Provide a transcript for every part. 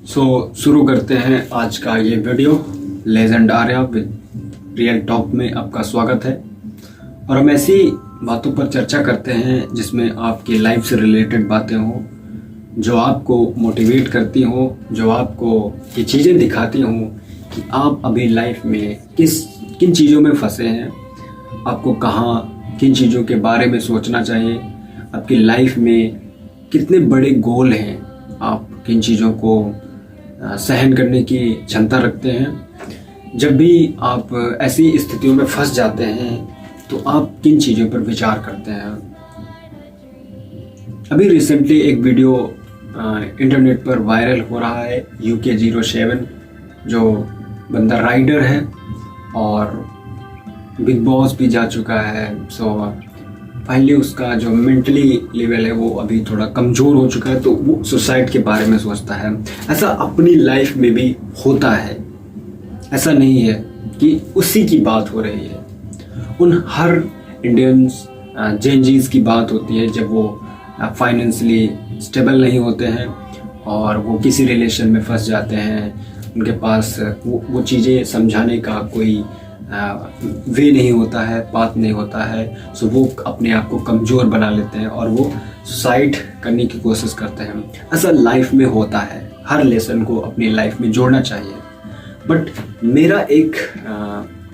शुरू करते हैं आज का ये video. Legend Arya with real talk में आपका स्वागत है और हम ऐसी बातों पर चर्चा करते हैं जिसमें आपकी लाइफ से रिलेटेड बातें हों, जो आपको मोटिवेट करती हों, जो आपको ये चीज़ें दिखाती हों कि आप अभी लाइफ में किन चीज़ों में फंसे हैं, आपको कहाँ किन चीज़ों के बारे में सोचना चाहिए, आपकी लाइफ में कितने बड़े गोल हैं, आप किन चीज़ों को सहन करने की क्षमता रखते हैं। जब भी आप ऐसी स्थितियों में फंस जाते हैं तो आप किन चीज़ों पर विचार करते हैं। अभी रिसेंटली एक वीडियो इंटरनेट पर वायरल हो रहा है। UK07 जो बंदा राइडर है और बिग बॉस भी जा चुका है। फाइनली उसका जो मेंटली लेवल है वो अभी थोड़ा कमज़ोर हो चुका है, तो वो सुसाइड के बारे में सोचता है। ऐसा अपनी लाइफ में भी होता है, ऐसा नहीं है कि उसी की बात हो रही है। उन हर इंडियंस जेनजीज की बात होती है जब वो फाइनेंशियली स्टेबल नहीं होते हैं और वो किसी रिलेशन में फंस जाते हैं। उनके पास वो चीज़ें समझाने का कोई वे नहीं होता है, बात नहीं होता है। सो वो अपने आप को कमज़ोर बना लेते हैं और वो सुसाइड करने की कोशिश करते हैं। ऐसा लाइफ में होता है, हर लेसन को अपनी लाइफ में जोड़ना चाहिए। बट मेरा एक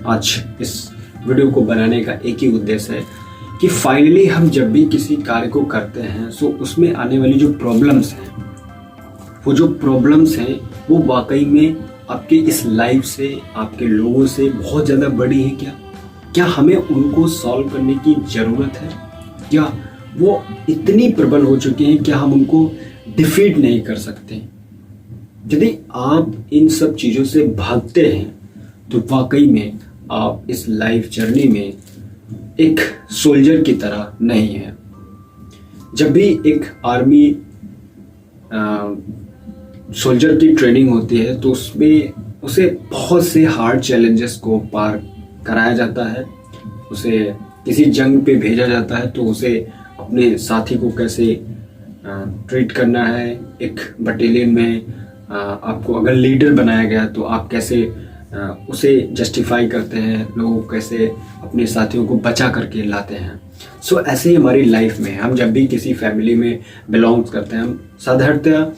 आज इस वीडियो को बनाने का एक ही उद्देश्य है कि फाइनली हम जब भी किसी कार्य को करते हैं सो उसमें आने वाली जो प्रॉब्लम्स हैं, वो जो प्रॉब्लम्स हैं वो वाकई में आपके इस लाइफ से, आपके लोगों से बहुत ज़्यादा बड़ी है क्या हमें उनको सॉल्व करने की ज़रूरत है? क्या वो इतनी प्रबल हो चुके हैं क्या हम उनको डिफीट नहीं कर सकते? यदि आप इन सब चीज़ों से भागते हैं तो वाकई में आप इस लाइफ जर्नी में एक सोल्जर की तरह नहीं है। जब भी एक आर्मी सोल्जर की ट्रेनिंग होती है तो उसमें उसे बहुत से हार्ड चैलेंजेस को पार कराया जाता है। उसे किसी जंग पे भेजा जाता है तो उसे अपने साथी को कैसे ट्रीट करना है। एक बटालियन में आपको अगर लीडर बनाया गया तो आप कैसे उसे जस्टिफाई करते हैं, लोगों को कैसे अपने साथियों को बचा करके लाते हैं। सो ऐसे ही हमारी लाइफ में हम जब भी किसी फैमिली में बिलोंग करते हैं, हम साधारणतः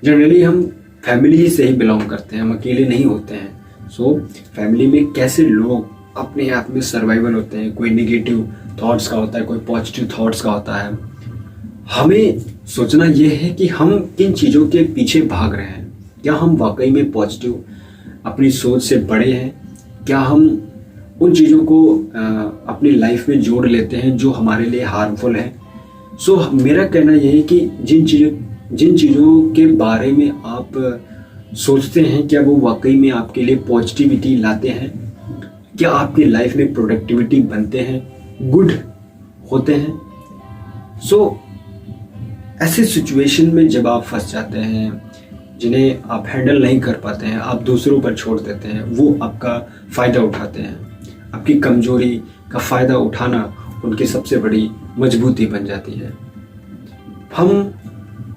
जनरली हम फैमिली ही से ही बिलोंग करते हैं, हम अकेले नहीं होते हैं। सो फैमिली में कैसे लोग अपने आप में सर्वाइवल होते हैं, कोई नेगेटिव थॉट्स का होता है, कोई पॉजिटिव थॉट्स का होता है। हमें सोचना यह है कि हम किन चीज़ों के पीछे भाग रहे हैं। क्या हम वाकई में पॉजिटिव अपनी सोच से बड़े हैं? क्या हम उन चीज़ों को अपनी लाइफ में जोड़ लेते हैं जो हमारे लिए हार्मफुल है? सो मेरा कहना यह है कि जिन चीज़ों के बारे में आप सोचते हैं क्या वो वाकई में आपके लिए पॉजिटिविटी लाते हैं? क्या आपकी लाइफ में प्रोडक्टिविटी बनते हैं, गुड होते हैं? सो ऐसे सिचुएशन में जब आप फंस जाते हैं जिन्हें आप हैंडल नहीं कर पाते हैं, आप दूसरों पर छोड़ देते हैं, वो आपका फ़ायदा उठाते हैं। आपकी कमजोरी का फ़ायदा उठाना उनकी सबसे बड़ी मजबूती बन जाती है। हम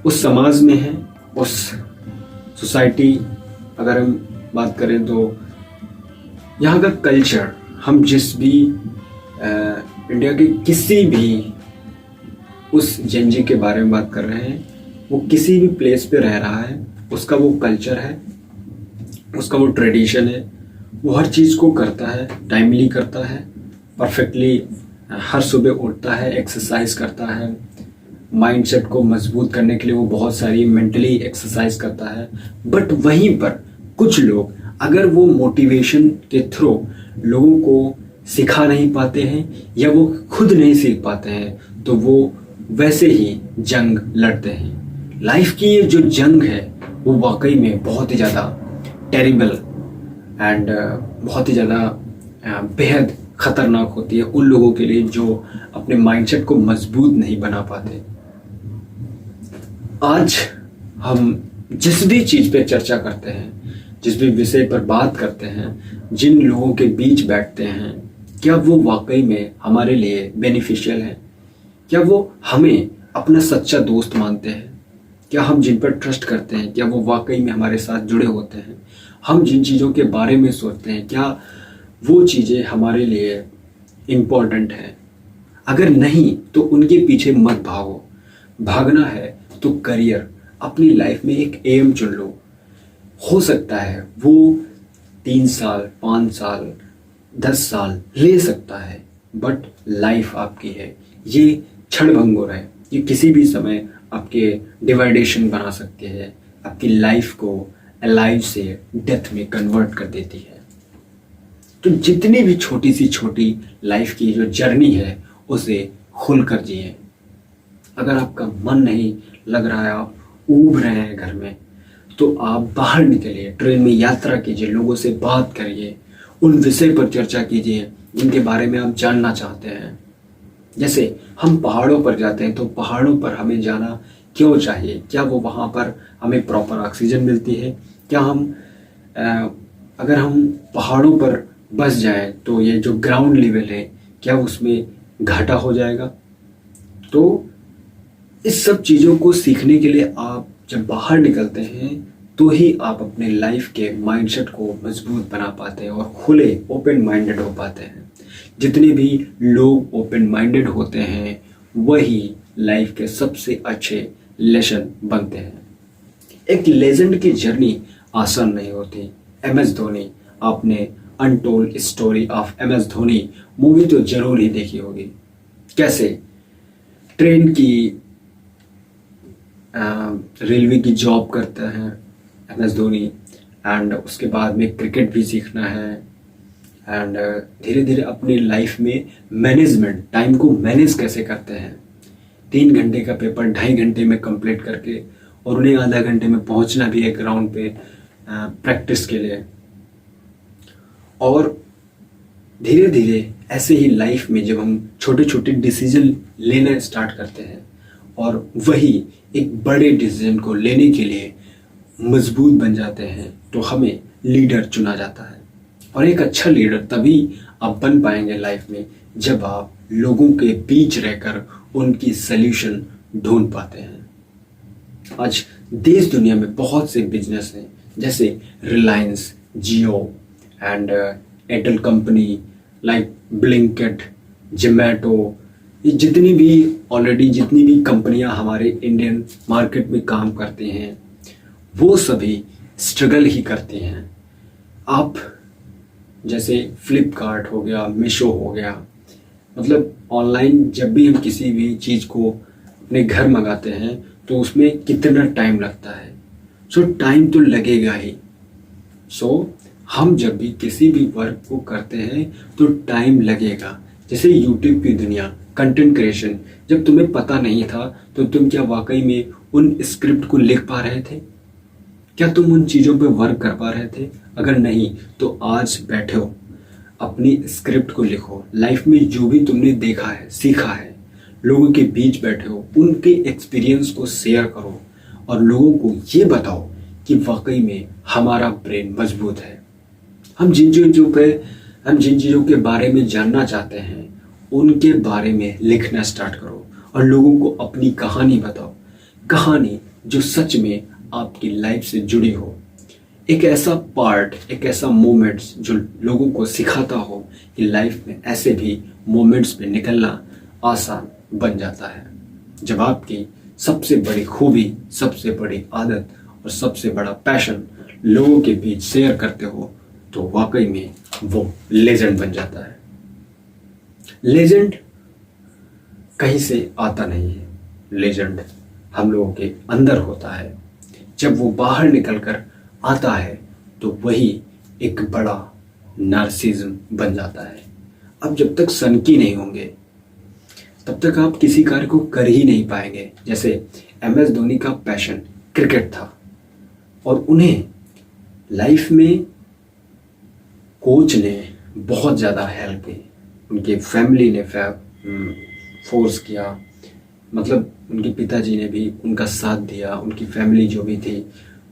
उस समाज में हैं, उस सोसाइटी अगर हम बात करें तो यहाँ का कल्चर, हम जिस भी इंडिया के किसी भी उस जेनजी के बारे में बात कर रहे हैं, वो किसी भी प्लेस पे रह रहा है, उसका वो कल्चर है, उसका वो ट्रेडिशन है, वो हर चीज़ को करता है, टाइमली करता है, परफेक्टली हर सुबह उठता है, एक्सरसाइज करता है, माइंडसेट को मजबूत करने के लिए वो बहुत सारी मेंटली एक्सरसाइज करता है। बट वहीं पर कुछ लोग अगर वो मोटिवेशन के थ्रू लोगों को सिखा नहीं पाते हैं या वो खुद नहीं सीख पाते हैं तो वो वैसे ही जंग लड़ते हैं। लाइफ की ये जो जंग है वो वाकई में बहुत ही ज़्यादा टेरिबल एंड बहुत ही ज़्यादा बेहद ख़तरनाक होती है उन लोगों के लिए जो अपने माइंडसेट को मजबूत नहीं बना पाते। आज हम जिस भी चीज़ पे चर्चा करते हैं, जिस भी विषय पर बात करते हैं, जिन लोगों के बीच बैठते हैं, क्या वो वाकई में हमारे लिए बेनिफिशियल है? क्या वो हमें अपना सच्चा दोस्त मानते हैं? क्या हम जिन पर ट्रस्ट करते हैं क्या वो वाकई में हमारे साथ जुड़े होते हैं? हम जिन चीज़ों के बारे में सोचते हैं क्या वो चीज़ें हमारे लिए इम्पोर्टेंट हैं? अगर नहीं तो उनके पीछे मत भागो। भागना है तो करियर, अपनी लाइफ में एक एम चुन लो। हो सकता है वो 3 साल, 5 साल, 10 साल ले सकता है, बट लाइफ आपकी है। ये क्षणभंगुर है। ये किसी भी समय आपके डिवाइडेशन बना सकती है, आपकी लाइफ को अलाइव से डेथ में कन्वर्ट कर देती है। तो जितनी भी छोटी सी छोटी लाइफ की जो जर्नी है उसे खुलकर जिए। अगर आपका मन नहीं लग रहा है, आप ऊब रहे हैं घर में, तो आप बाहर निकलिए, ट्रेन में यात्रा कीजिए, लोगों से बात करिए, उन विषय पर चर्चा कीजिए जिनके बारे में आप जानना चाहते हैं। जैसे हम पहाड़ों पर जाते हैं तो पहाड़ों पर हमें जाना क्यों चाहिए? क्या वो वहाँ पर हमें प्रॉपर ऑक्सीजन मिलती है? क्या अगर हम पहाड़ों पर बस जाएं तो ये जो ग्राउंड लेवल है क्या उसमें घाटा हो जाएगा? तो इस सब चीज़ों को सीखने के लिए आप जब बाहर निकलते हैं तो ही आप अपने लाइफ के माइंडसेट को मजबूत बना पाते हैं और खुले ओपन माइंडेड हो पाते हैं। जितने भी लोग ओपन माइंडेड होते हैं वही लाइफ के सबसे अच्छे लेसन बनते हैं। एक लेजेंड की जर्नी आसान नहीं होती। MS धोनी, आपने untold story of MS Dhoni movie तो जरूर ही देखी होगी। कैसे ट्रेन की रेलवे की जॉब करता है MS धोनी, एंड उसके बाद में क्रिकेट भी सीखना है, एंड धीरे धीरे अपनी लाइफ में मैनेजमेंट, टाइम को मैनेज कैसे करते हैं। 3 घंटे का पेपर 2.5 घंटे में कंप्लीट करके, और उन्हें आधा घंटे में पहुंचना भी है ग्राउंड पे प्रैक्टिस के लिए। और धीरे धीरे ऐसे ही लाइफ में जब हम छोटे छोटे डिसीजन लेना स्टार्ट करते हैं और वही एक बड़े डिसीजन को लेने के लिए मजबूत बन जाते हैं, तो हमें लीडर चुना जाता है। और एक अच्छा लीडर तभी आप बन पाएंगे लाइफ में जब आप लोगों के बीच रहकर उनकी सल्यूशन ढूंढ पाते हैं। आज देश दुनिया में बहुत से बिजनेस हैं, जैसे Reliance, Jio and Airtel company, like Blinkit, Zomato. ये जितनी भी कंपनियां हमारे इंडियन मार्केट में काम करती हैं वो सभी स्ट्रगल ही करती हैं। आप जैसे फ्लिपकार्ट हो गया, मीशो हो गया, मतलब ऑनलाइन जब भी हम किसी भी चीज़ को अपने घर मंगाते हैं तो उसमें कितना टाइम लगता है। सो टाइम तो लगेगा ही। सो हम जब भी किसी भी वर्क को करते हैं तो टाइम लगेगा। जैसे यूट्यूब की दुनिया, कंटेंट क्रिएशन, जब तुम्हें पता नहीं था तो तुम क्या वाकई में उन स्क्रिप्ट को लिख पा रहे थे? क्या तुम उन चीज़ों पे वर्क कर पा रहे थे? अगर नहीं तो आज बैठे हो, अपनी स्क्रिप्ट को लिखो। लाइफ में जो भी तुमने देखा है, सीखा है, लोगों के बीच बैठे हो, उनके एक्सपीरियंस को शेयर करो और लोगों को ये बताओ कि वाकई में हमारा ब्रेन मजबूत है। हम जिन चीज़ों के बारे में जानना चाहते हैं उनके बारे में लिखना स्टार्ट करो और लोगों को अपनी कहानी बताओ। कहानी जो सच में आपकी लाइफ से जुड़ी हो, एक ऐसा पार्ट, एक ऐसा मोमेंट्स जो लोगों को सिखाता हो कि लाइफ में ऐसे भी मोमेंट्स पे निकलना आसान बन जाता है। जब आपकी सबसे बड़ी खूबी, सबसे बड़ी आदत और सबसे बड़ा पैशन लोगों के बीच शेयर करते हो तो वाकई में वो लेजेंड बन जाता है। लेजेंड कहीं से आता नहीं है, लेजेंड हम लोगों के अंदर होता है। जब वो बाहर निकलकर आता है तो वही एक बड़ा नार्सिज्म बन जाता है। अब जब तक सनकी नहीं होंगे तब तक आप किसी कार्य को कर ही नहीं पाएंगे। जैसे MS धोनी का पैशन क्रिकेट था और उन्हें लाइफ में कोच ने बहुत ज़्यादा हेल्प की, उनके फैमिली ने फोर्स किया, मतलब उनके पिताजी ने भी उनका साथ दिया, उनकी फैमिली जो भी थी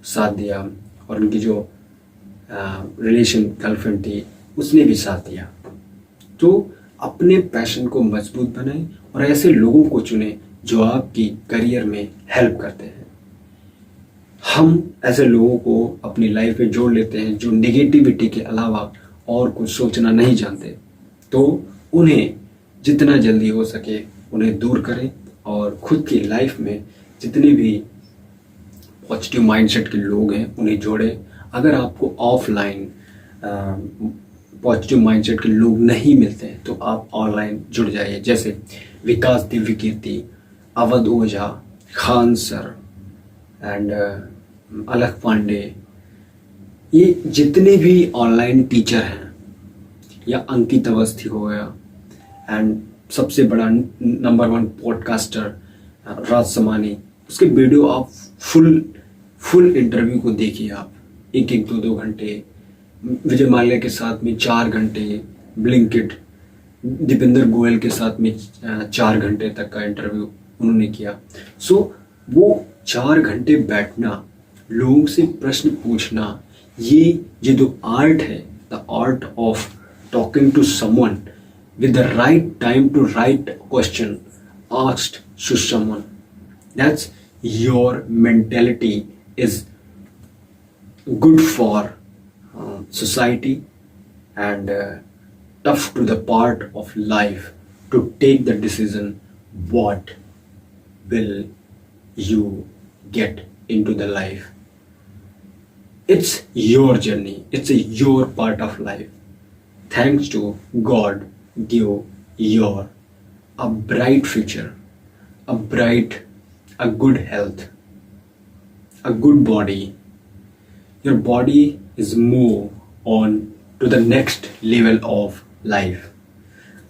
साथ दिया, और उनकी जो रिलेशन गर्लफ्रेंड थी उसने भी साथ दिया। तो अपने पैशन को मजबूत बनाएं और ऐसे लोगों को चुनें जो आपकी करियर में हेल्प करते हैं। हम ऐसे लोगों को अपनी लाइफ में जोड़ लेते हैं जो निगेटिविटी के अलावा और कुछ सोचना नहीं जानते, तो उन्हें जितना जल्दी हो सके उन्हें दूर करें और खुद की लाइफ में जितने भी पॉजिटिव माइंडसेट के लोग हैं उन्हें जोड़ें। अगर आपको ऑफलाइन पॉजिटिव माइंडसेट के लोग नहीं मिलते हैं तो आप ऑनलाइन जुड़ जाइए, जैसे विकास दिव्य कीर्ति, अवध ओझा, खान सर एंड अलख पांडे, ये जितने भी ऑनलाइन टीचर हैं, या अंकित अवस्थी हो गया, एंड सबसे बड़ा नंबर 1 पॉडकास्टर राज समानी, उसके वीडियो आप फुल इंटरव्यू को देखिए। आप 1-1, 2-2 घंटे, विजय माल्या के साथ में 4 घंटे, ब्लिंकिट, दीपेंद्र गोयल के साथ में 4 घंटे तक का इंटरव्यू उन्होंने किया। सो वो 4 घंटे बैठना, लोगों से प्रश्न पूछना, ये जो आर्ट है, the art of talking to someone with the right time to right question asked to someone, that's your mentality is good for society and tough to the part of life to take the decision what will you get into the life. It's your journey, it's your part of life. Thanks to God give your a bright future, a good health, a good body. Your body is move on to the next level of life.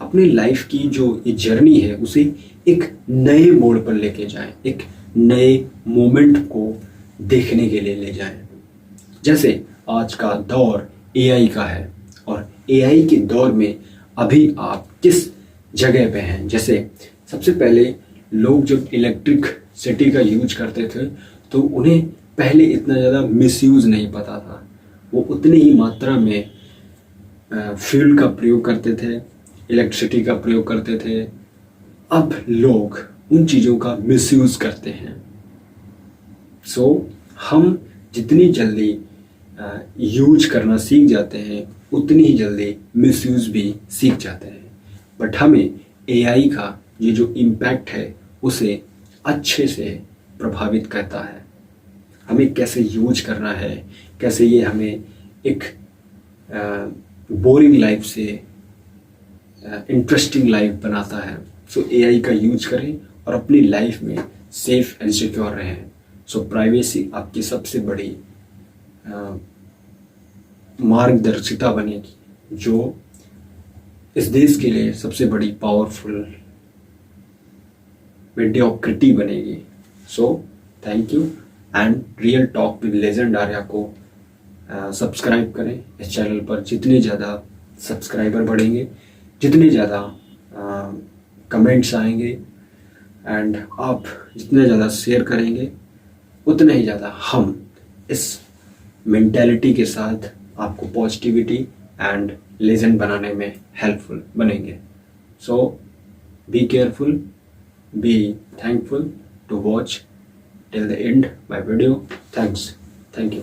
अपनी life की जो ये journey है उसे एक नए मोड़ पर लेके जाएं, एक नए मोमेंट को देखने के लिए ले जाएं। जैसे आज का दौर एआई का है और एआई के दौर में अभी आप किस जगह पे हैं। जैसे सबसे पहले लोग जब इलेक्ट्रिक सिटी का यूज करते थे तो उन्हें पहले इतना ज़्यादा मिसयूज़ नहीं पता था, वो उतनी ही मात्रा में फ्यूल का प्रयोग करते थे, इलेक्ट्रिसिटी का प्रयोग करते थे। अब लोग उन चीज़ों का मिसयूज़ करते हैं। सो हम जितनी जल्दी यूज करना सीख जाते हैं उतनी ही जल्दी मिसयूज भी सीख जाते हैं। बट हमें एआई का ये जो इम्पैक्ट है उसे अच्छे से प्रभावित करता है। हमें कैसे यूज करना है, कैसे ये हमें एक बोरिंग लाइफ से इंटरेस्टिंग लाइफ बनाता है। सो एआई का यूज करें और अपनी लाइफ में सेफ एंड सिक्योर रहें। सो प्राइवेसी आपकी सबसे बड़ी मार्गदर्शिता बनेगी, जो इस देश के लिए सबसे बड़ी पावरफुल मेडियोक्रिटी बनेगी। So thank you and real talk with legend Arya को सब्सक्राइब करें। इस चैनल पर जितने ज़्यादा सब्सक्राइबर बढ़ेंगे, जितने ज़्यादा कमेंट्स आएंगे एंड आप जितने ज़्यादा शेयर करेंगे उतने ही ज़्यादा हम इस मेंटालिटी के साथ आपको पॉजिटिविटी एंड लेजेंड बनाने में हेल्पफुल बनेंगे। So be careful, be thankful to watch till the end my video. Thank you.